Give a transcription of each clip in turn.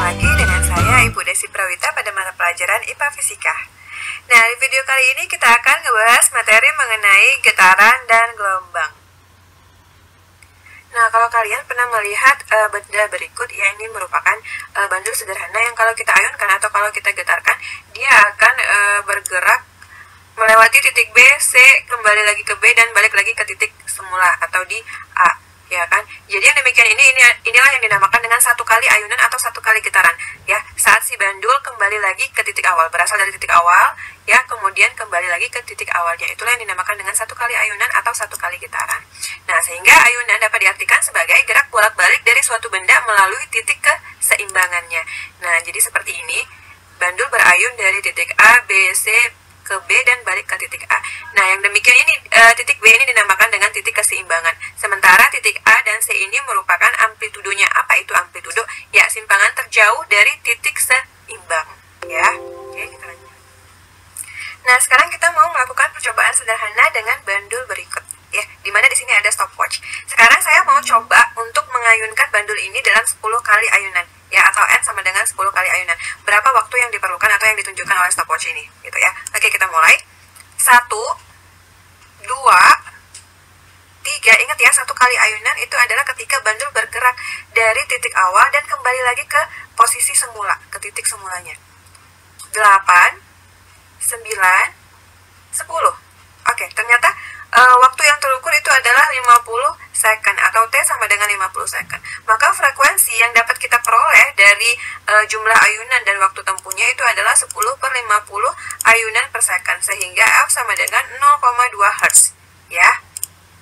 lagi dengan saya Ibu Desi Prawita pada mata pelajaran IPA Fisika. Nah, di video kali ini kita akan ngebahas materi mengenai getaran dan gelombang. Nah, kalau kalian pernah melihat benda berikut, ya ini merupakan bandul sederhana yang kalau kita ayunkan atau kalau kita getarkan, dia akan bergerak melewati titik B, C, kembali lagi ke B, dan balik lagi ke titik semula atau di A, ya kan? Jadi yang demikian inilah yang dinamakan dengan satu kali ayunan atau satu kali getaran, ya. Saat si bandul kembali lagi ke titik awal, berasal dari titik awal, ya, kemudian kembali lagi ke titik awalnya, itulah yang dinamakan dengan satu kali ayunan atau satu kali getaran. Nah, sehingga ayunan dapat diartikan sebagai gerak bolak-balik dari suatu benda melalui titik keseimbangannya. Nah, jadi seperti ini, bandul berayun dari titik A, B, C, ke B dan balik ke titik A. Nah, yang demikian ini titik B ini dinamakan dengan titik keseimbangan. Sementara titik A dan C ini merupakan amplitudonya. Apa itu amplitudo? Ya, simpangan terjauh dari titik seimbang. Ya, oke, kita lanjut. Nah, sekarang kita mau melakukan percobaan sederhana dengan bandul berikut. Ya, dimana di sini ada stopwatch. Sekarang saya mau coba untuk mengayunkan bandul ini dalam 10 kali ayunan. Ya, atau N sama dengan 10 kali ayunan. Berapa waktu yang diperlukan atau yang ditunjukkan oleh stopwatch ini, gitu ya. Oke, kita mulai. 1, 2, 3. Ingat ya, satu kali ayunan itu adalah ketika bandul bergerak dari titik awal dan kembali lagi ke posisi semula, ke titik semulanya. 8, 9, 10. Oke, ternyata waktu yang terukur itu adalah 50 second atau T sama dengan 50 second. Maka frekuensi yang dapat kita peroleh dari jumlah ayunan dan waktu tempuhnya itu adalah 10 per 50 ayunan per second, sehingga F sama dengan 0,2 Hz, ya.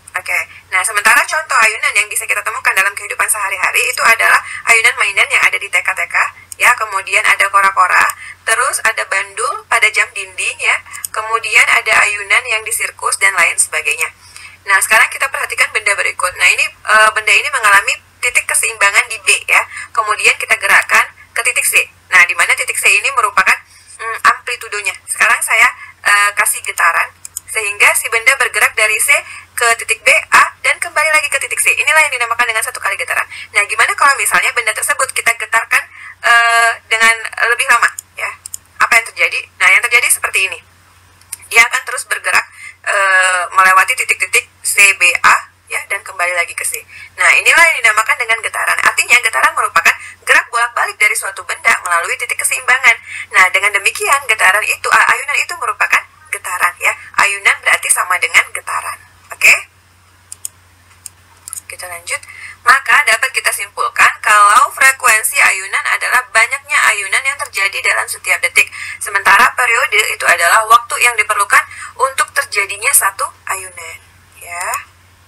Oke, nah sementara contoh ayunan yang bisa kita temukan dalam kehidupan sehari-hari itu adalah ayunan mainan yang ada di TK-TK, ya, kemudian ada kora-kora, terus ada bandul pada jam dinding, ya, kemudian ada ayunan yang di sirkus dan lain sebagainya. Nah, sekarang kita perhatikan benda berikut. Nah, ini benda ini mengalami titik keseimbangan di B, ya, kemudian kita gerakkan ke titik C. Nah, di mana titik C ini merupakan amplitudonya. Sekarang saya kasih getaran sehingga si benda bergerak dari C ke titik B, A, dan kembali lagi ke titik C. Inilah yang dinamakan dengan satu kali getaran. Nah, gimana kalau misalnya benda tersebut kita getarkan dengan lebih lama, ya? Apa yang terjadi? Nah, yang terjadi seperti ini. Dia akan terus bergerak melewati titik-titik C, B, A, ya, dan kembali lagi ke C. Nah, inilah yang dinamakan dengan getaran. Artinya, getaran merupakan gerak bolak-balik dari suatu benda melalui titik keseimbangan. Nah, dengan demikian, getaran itu, ayunan itu merupakan getaran, ya. Ayunan berarti sama dengan getaran. Oke? Kita lanjut. Maka dapat kita simpulkan kalau frekuensi ayunan adalah banyaknya ayunan yang terjadi dalam setiap detik. Sementara periode itu adalah waktu yang diperlukan untuk terjadinya satu ayunan, ya.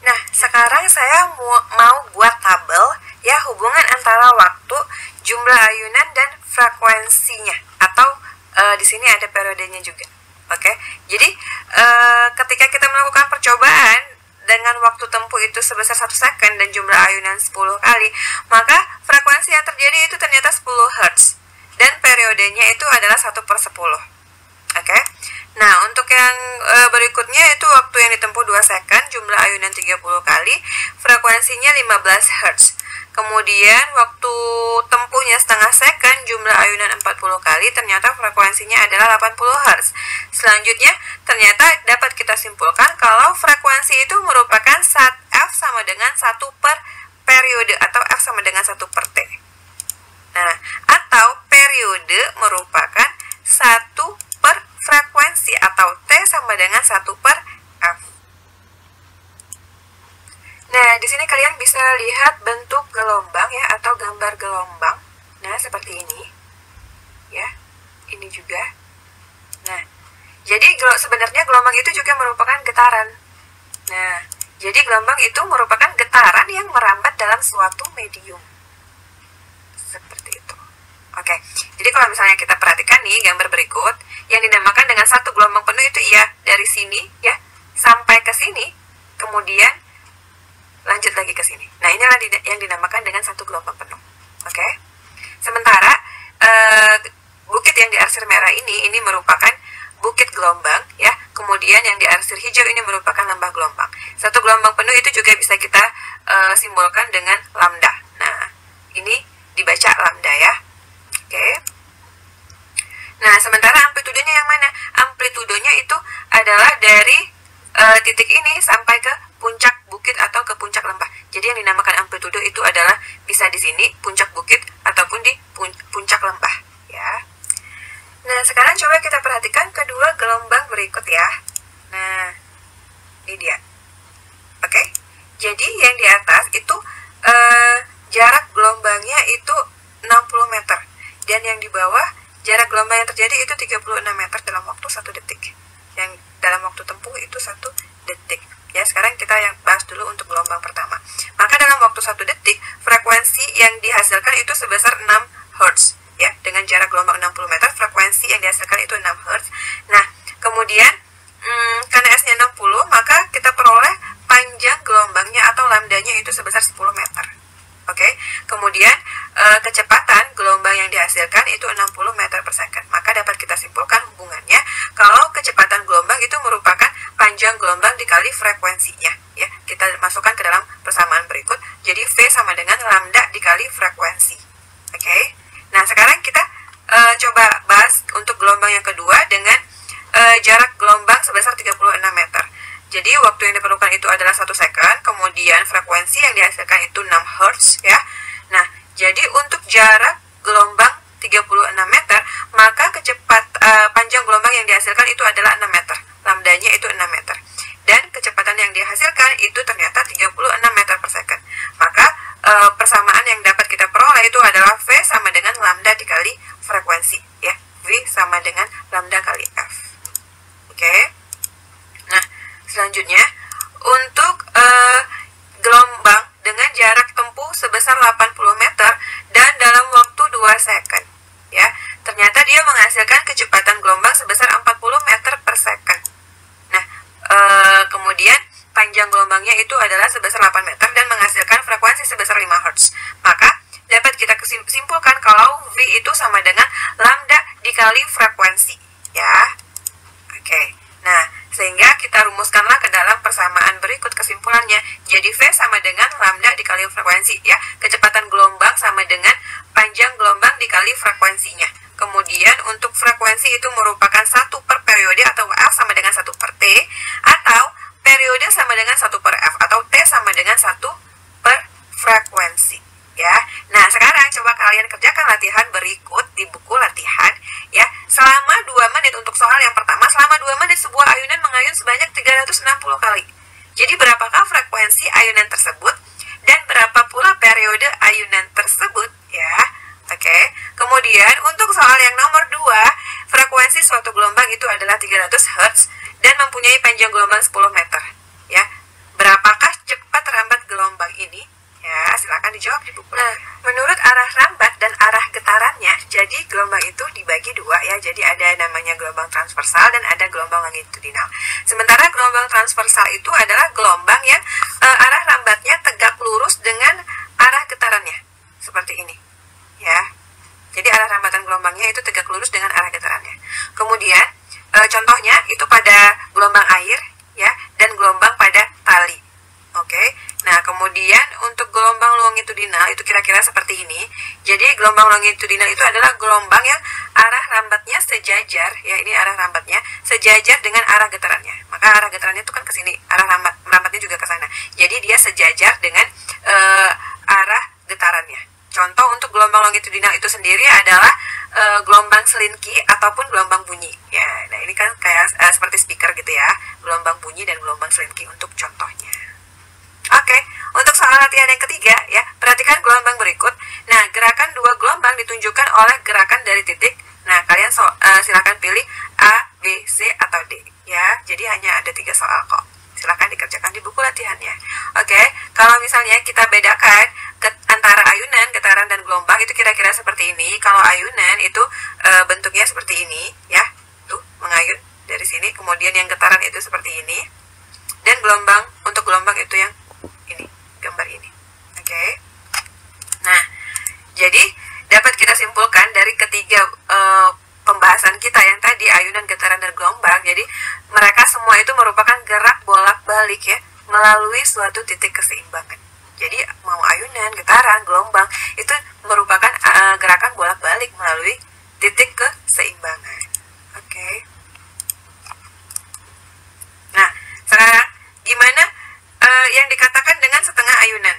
Nah, sekarang saya mau buat tabel, ya, hubungan antara waktu, jumlah ayunan, dan frekuensinya. Atau di sini ada periodenya juga. Oke, jadi ketika kita melakukan percobaan dengan waktu tempuh itu sebesar 1 second dan jumlah ayunan 10 kali, maka frekuensi yang terjadi itu ternyata 10 Hz dan periodenya itu adalah 1/10. Oke. Nah, untuk yang berikutnya itu waktu yang ditempuh 2 second, jumlah ayunan 30 kali, frekuensinya 15 Hz. Kemudian waktu tempuhnya setengah second, jumlah ayunan 40 kali, ternyata frekuensinya adalah 80 Hz. Selanjutnya, ternyata dapat kita simpulkan kalau frekuensi itu merupakan F sama dengan 1 per periode atau F sama dengan 1 per T. Nah, atau periode merupakan 1 per frekuensi atau T sama dengan 1 per F. Nah, di sini kalian bisa lihat bentuk gelombang, ya, atau gambar gelombang. Nah, seperti ini. Ya, ini juga. Nah, jadi sebenarnya gelombang itu juga merupakan getaran. Nah, jadi gelombang itu merupakan getaran yang merambat dalam suatu medium. Seperti itu. Oke, jadi kalau misalnya kita perhatikan nih gambar berikut, yang dinamakan dengan satu gelombang penuh itu, ya, dari sini, ya, sampai ke sini, kemudian lanjut lagi ke sini. Nah, inilah yang dinamakan dengan satu gelombang penuh. Oke. Sementara bukit yang diarsir merah ini merupakan bukit gelombang, ya. Kemudian yang diarsir hijau ini merupakan lembah gelombang. Satu gelombang penuh itu juga bisa kita simbolkan dengan lambda. Nah, ini dibaca lambda, ya. ya. Nah, ini dia. Oke. Jadi yang di atas itu jarak gelombangnya itu 60 meter. Dan yang di bawah jarak gelombang yang terjadi itu 36 meter dalam waktu 1 detik. Yang dalam waktu tempuh itu 1 detik. Ya, sekarang kita yang bahas dulu untuk gelombang pertama. Maka dalam waktu 1 detik, frekuensi yang dihasilkan itu sebesar 6 Hz. Ya, dengan jarak gelombang 60 meter, frekuensi yang dihasilkan itu 6 Hz. Nah, kemudian karena S-nya 60, maka kita peroleh panjang gelombangnya atau lambdanya itu sebesar 10 meter. Oke, kemudian kecepatan gelombang yang dihasilkan itu 60 meter per second. Maka dapat kita simpulkan hubungannya kalau kecepatan gelombang itu merupakan panjang gelombang dikali frekuensinya. Ya, kita masukkan ke dalam persamaan berikut. Jadi V sama dengan lambda dikali frekuensi. Oke, nah sekarang kita coba bahas untuk gelombang yang kedua dengan jarak gelombang sebesar 36 meter. Jadi waktu yang diperlukan itu adalah 1 second, kemudian frekuensi yang dihasilkan itu 6 Hz ya. Nah, jadi untuk jarak gelombang 36 meter, maka panjang gelombang yang dihasilkan itu adalah 6 meter. Lambdanya itu 6 meter. Dan kecepatan yang dihasilkan itu ternyata 36 meter per second. Maka persamaan yang dapat kita peroleh itu adalah V sama dengan lambda dikali frekuensi ya. V sama dengan lambda kali F. Oke. Nah, selanjutnya untuk gelombang dengan jarak tempuh sebesar 80 meter dan dalam waktu 2 second ya. Ternyata dia menghasilkan kecepatan gelombang sebesar 40 meter per second. Nah, kemudian panjang gelombangnya itu adalah sebesar 8 meter dan menghasilkan frekuensi sebesar 5 Hz. Maka dapat kita simpulkan kalau V itu sama dengan lambda dikali frekuensi ya. Oke. Nah, sehingga kita rumuskanlah ke dalam persamaan berikut kesimpulannya. Jadi V sama dengan lambda dikali frekuensi ya. Kecepatan gelombang sama dengan panjang gelombang dikali frekuensinya. Kemudian untuk frekuensi itu merupakan 1 per periode atau F sama dengan 1 per T, atau periode sama dengan 1 per F, atau T sama dengan 1 per frekuensi ya. Nah, sekarang coba kalian kerjakan latihan berikut di buku latihan ya. Selama 2 menit untuk soal yang pertama, selama 2 menit sebuah ayunan mengayun sebanyak 360 kali. Jadi berapakah frekuensi ayunan tersebut dan berapa pula periode ayunan tersebut ya. Oke. Kemudian untuk soal yang nomor 2, frekuensi suatu gelombang itu adalah 300 Hz dan mempunyai panjang gelombang 10 meter ya. Berapakah cepat rambat gelombang ini? Ya, silakan dijawab di buku. Nah, menurut arah rambat dan arah getarannya, jadi gelombang itu dibagi 2 ya. Jadi ada namanya gelombang transversal dan ada gelombang longitudinal. Sementara gelombang transversal itu adalah gelombang yang arah rambatnya tegak lurus dengan arah getarannya. Seperti ini. Ya. Jadi arah rambatan gelombangnya itu tegak lurus dengan arah getarannya. Kemudian, contohnya itu pada gelombang air ya dan gelombang pada tali. Oke. Nah, kemudian untuk gelombang longitudinal itu kira-kira seperti ini. Jadi gelombang longitudinal itu adalah gelombang yang arah rambatnya sejajar, ya ini arah rambatnya sejajar dengan arah getarannya. Maka arah getarannya itu kan ke sini, arah rambatnya juga ke sana. Jadi dia sejajar dengan arah getarannya. Contoh untuk gelombang longitudinal itu sendiri adalah gelombang selinki ataupun gelombang bunyi. Ya, nah ini kan kayak seperti speaker gitu ya, gelombang bunyi dan gelombang selinki untuk contohnya. Oke, untuk soal latihan yang ketiga ya, perhatikan gelombang berikut. Nah, gerakan 2 gelombang ditunjukkan oleh gerakan dari titik. Nah, kalian silakan pilih A, B, C, atau D ya. Jadi hanya ada 3 soal kok. Silakan dikerjakan di buku latihannya. Oke, kalau misalnya kita bedakan antara ayunan, getaran, dan gelombang itu kira-kira seperti ini. Kalau ayunan itu bentuknya seperti ini ya, tuh mengayun dari sini. Kemudian yang getaran itu seperti ini. Dan gelombang, untuk gelombang itu yang ini, gambar ini. Oke. Nah, jadi dapat kita simpulkan dari ketiga pembahasan kita yang tadi, ayunan, getaran, dan gelombang. Jadi mereka semua itu merupakan gerak bolak-balik ya, melalui suatu titik keseimbangan. Jadi mau ayunan, getaran, gelombang itu merupakan gerakan bolak-balik melalui titik keseimbangan. Oke. Nah, sekarang gimana yang dikatakan dengan setengah ayunan?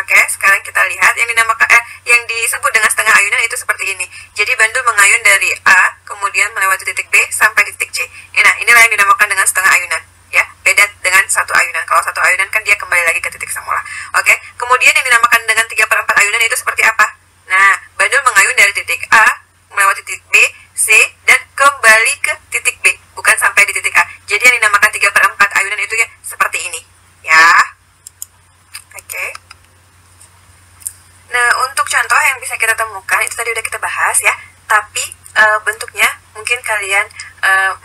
Oke, sekarang kita lihat yang dinamakan yang disebut dengan setengah ayunan itu seperti ini. Jadi bandul mengayun dari A kemudian melewati titik B sampai di titik C. Nah, inilah yang dinamakan dengan titik A, melewati titik B, C, dan kembali ke titik B, bukan sampai di titik A. Jadi yang dinamakan 3/4 ayunan itu ya seperti ini, ya. Oke. Nah, untuk contoh yang bisa kita temukan itu tadi udah kita bahas ya, tapi bentuknya mungkin kalian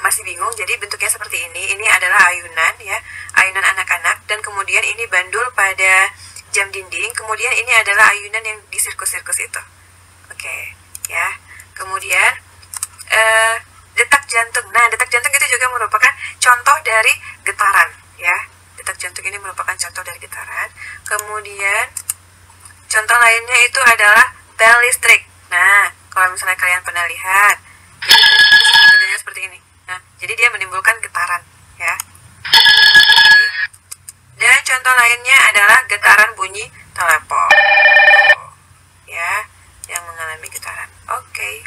masih bingung. Jadi bentuknya seperti ini. Ini adalah ayunan ya, ayunan anak-anak, dan kemudian ini bandul pada jam dinding. Kemudian ini adalah ayunan yang di sirkus-sirkus itu. Oke, ya. Kemudian detak jantung. Nah, detak jantung itu juga merupakan contoh dari getaran ya. Detak jantung ini merupakan contoh dari getaran. Kemudian contoh lainnya itu adalah bel listrik. Nah, kalau misalnya kalian pernah lihat, kerjanya seperti ini. Nah, jadi dia menimbulkan getaran, ya. Dan contoh lainnya adalah getaran bunyi telepon, ya, yang mengalami getaran. Oke.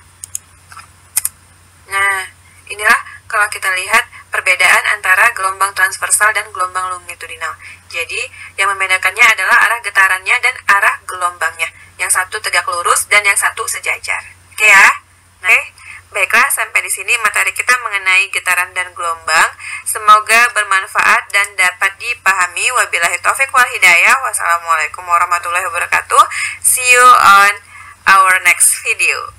Nah, inilah kalau kita lihat perbedaan antara gelombang transversal dan gelombang longitudinal. Jadi, yang membedakannya adalah arah getarannya dan arah gelombangnya. Yang satu tegak lurus dan yang satu sejajar. Oke ya? Nah, baiklah, sampai di sini materi kita mengenai getaran dan gelombang. Semoga bermanfaat dan dapat dipahami. Wabillahi taufik wal hidayah. Wassalamualaikum warahmatullahi wabarakatuh. See you on our next video.